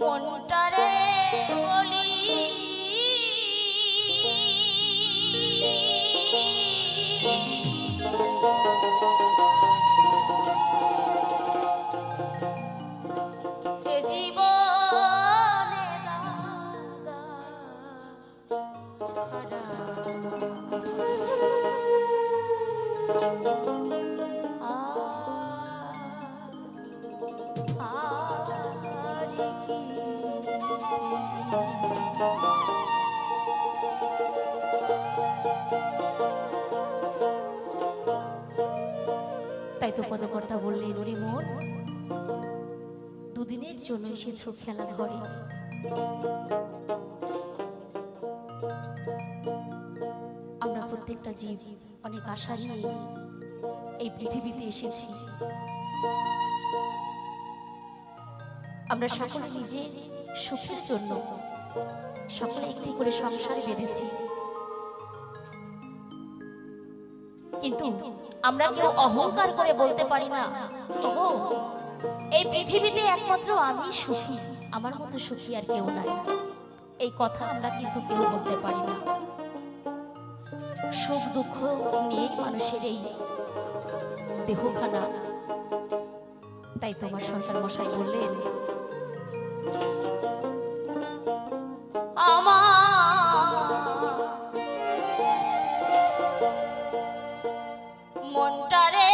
মনটারে বলি এ জীবনে দাগা ছাড়া তাই তো পদকর্তা বললেন, ওরে মন, দুদিনের জন্য এসেছো খেলা ঘরে, আমরা প্রত্যেকটা জীব অনেক আশা নিয়ে এই পৃথিবীতে এসেছি। আমরা সকলে নিজে সুখের জন্য সকলে একটি করে সংসারে বেঁধেছি, কিন্তু আমরা কেউ অহংকার করে বলতে পারি না, ওগো এই পৃথিবীতে একমাত্র আমি সুখী, আমার মতো সুখী আর কেউ নাই। এই কথা আমরা কিন্তু কেউ বলতে পারি না। সুখ দুঃখ নিয়ে মানুষের এই দেহখানা। তাই তোমার সরকার মশাই বললেন, আমার মনটারে